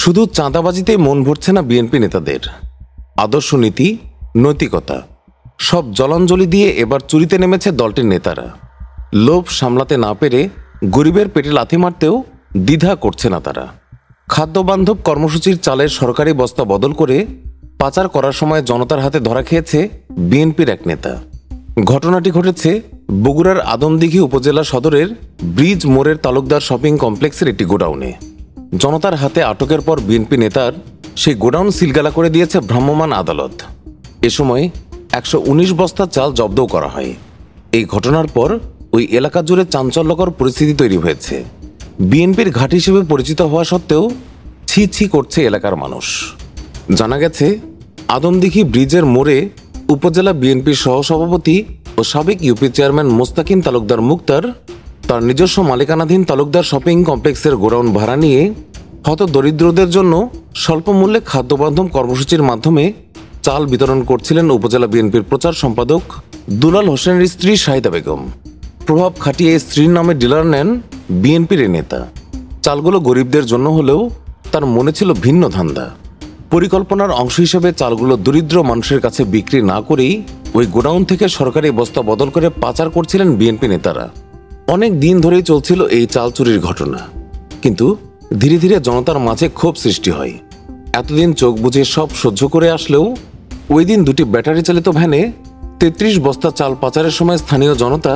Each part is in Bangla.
শুধু চাঁদাবাজিতেই মন ভরছে না বিএনপি নেতাদের। আদর্শ নীতি, নৈতিকতা সব জলাঞ্জলি দিয়ে এবার চুরিতে নেমেছে দলটির নেতারা। লোভ সামলাতে না পেরে গরিবের পেটে লাথি মারতেও দ্বিধা করছে না তারা। খাদ্যবান্ধব কর্মসূচির চালের সরকারি বস্তা বদল করে পাচার করার সময় জনতার হাতে ধরা খেয়েছে বিএনপির এক নেতা। ঘটনাটি ঘটেছে বগুড়ার আদমদীঘি উপজেলা সদরের ব্রিজ মোড়ের তালুকদার শপিং কমপ্লেক্সের একটি গোডাউনে। জনতার হাতে আটকের পর বিএনপি নেতার সেই গোডাউন সিলগালা করে দিয়েছে ভ্রাম্যমাণ আদালত। এ সময় 119 বস্তা চাল জব্দও করা হয়। এই ঘটনার পর ওই এলাকা জুড়ে চাঞ্চল্যকর পরিস্থিতি তৈরি হয়েছে। বিএনপির ঘাঁটি হিসেবে পরিচিত হওয়া সত্ত্বেও ছি ছি করছে এলাকার মানুষ। জানা গেছে, আদমদীঘি ব্রিজের মোড়ে উপজেলা বিএনপির সহসভাপতি ও সাবেক ইউপি চেয়ারম্যান মোস্তাকিম তালুকদার মুক্তার তার নিজস্ব মালিকানাধীন তালুকদার শপিং কমপ্লেক্সের গোডাউন ভাড়া নিয়ে হত দরিদ্রদের জন্য স্বল্প মূল্যে খাদ্যবান্ধব কর্মসূচির মাধ্যমে চাল বিতরণ করছিলেন উপজেলা বিএনপির প্রচার সম্পাদক দুলাল হোসেনের স্ত্রী শাহিদা বেগম। প্রভাব খাটিয়ে স্ত্রীর নামে ডিলার নেন বিএনপির এ নেতা। চালগুলো গরিবদের জন্য হলেও তার মনে ছিল ভিন্ন ধান্দা। পরিকল্পনার অংশ হিসেবে চালগুলো দরিদ্র মানুষের কাছে বিক্রি না করেই ওই গোডাউন থেকে সরকারি বস্তা বদল করে পাচার করছিলেন বিএনপি নেতারা। অনেক দিন ধরেই চলছিল এই চাল চুরির ঘটনা, কিন্তু ধীরে ধীরে জনতার মাঝে ক্ষোভ সৃষ্টি হয়। এতদিন চোখ বুজে সব সহ্য করে আসলেও ওই দিন দুটি ব্যাটারি চালিত ভ্যানে 33 বস্তা চাল পাচারের সময় স্থানীয় জনতা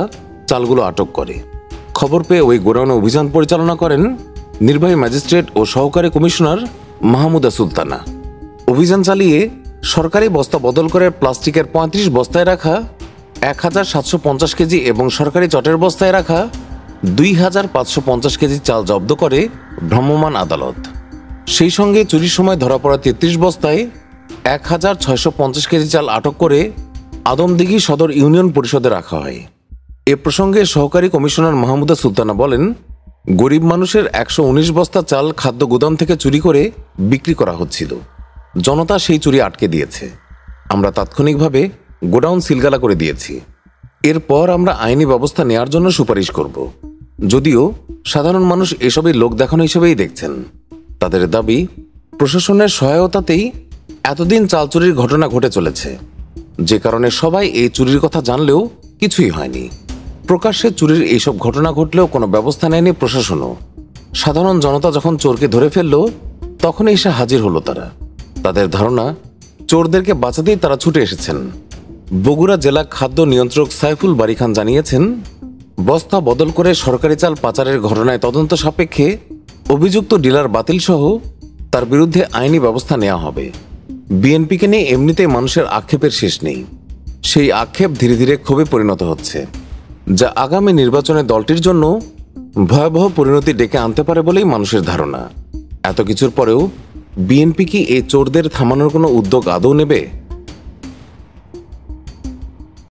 চালগুলো আটক করে। খবর পেয়ে ওই গোডাউনে অভিযান পরিচালনা করেন নির্বাহী ম্যাজিস্ট্রেট ও সহকারী কমিশনার মাহমুদা সুলতানা। অভিযান চালিয়ে সরকারি বস্তা বদল করে প্লাস্টিকের 35 বস্তায় রাখা 1750 কেজি এবং সরকারি চটের বস্তায় রাখা 2550 কেজি চাল জব্দ করে ভ্রাম্যমাণ আদালত। সেই সঙ্গে চুরির সময় ধরা পড়া 33 বস্তায় 1650 কেজি চাল আটক করে আদমদীঘি সদর ইউনিয়ন পরিষদে রাখা হয়। এ প্রসঙ্গে সহকারী কমিশনার মাহমুদা সুলতানা বলেন, গরিব মানুষের 119 বস্তা চাল খাদ্য গুদাম থেকে চুরি করে বিক্রি করা হচ্ছিল। জনতা সেই চুরি আটকে দিয়েছে। আমরা তাৎক্ষণিকভাবে গোডাউন সিলগালা করে দিয়েছি। এরপর আমরা আইনি ব্যবস্থা নেওয়ার জন্য সুপারিশ করব। যদিও সাধারণ মানুষ এসবই লোক দেখানো হিসেবেই দেখছেন। তাদের দাবি, প্রশাসনের সহায়তাতেই এতদিন চাল চুরির ঘটনা ঘটে চলেছে, যে কারণে সবাই এই চুরির কথা জানলেও কিছুই হয়নি। প্রকাশ্যে চুরির এইসব ঘটনা ঘটলেও কোনো ব্যবস্থা নেয়নি প্রশাসনও। সাধারণ জনতা যখন চোরকে ধরে ফেলল, তখনই এসে হাজির হলো তারা। তাদের ধারণা, চোরদেরকে বাঁচাতেই তারা ছুটে এসেছেন। বগুড়া জেলা খাদ্য নিয়ন্ত্রক সাইফুল বারী খান জানিয়েছেন, বস্তা বদল করে সরকারি চাল পাচারের ঘটনায় তদন্ত সাপেক্ষে অভিযুক্ত ডিলার বাতিল সহ তার বিরুদ্ধে আইনি ব্যবস্থা নেওয়া হবে। বিএনপিকে নিয়ে এমনিতেই মানুষের আক্ষেপের শেষ নেই। সেই আক্ষেপ ধীরে ধীরে ক্ষোভে পরিণত হচ্ছে, যা আগামী নির্বাচনে দলটির জন্য ভয়াবহ পরিণতি ডেকে আনতে পারে বলেই মানুষের ধারণা। এত কিছুর পরেও বিএনপি কি এই চোরদের থামানোর কোনো উদ্যোগ আদৌ নেবে?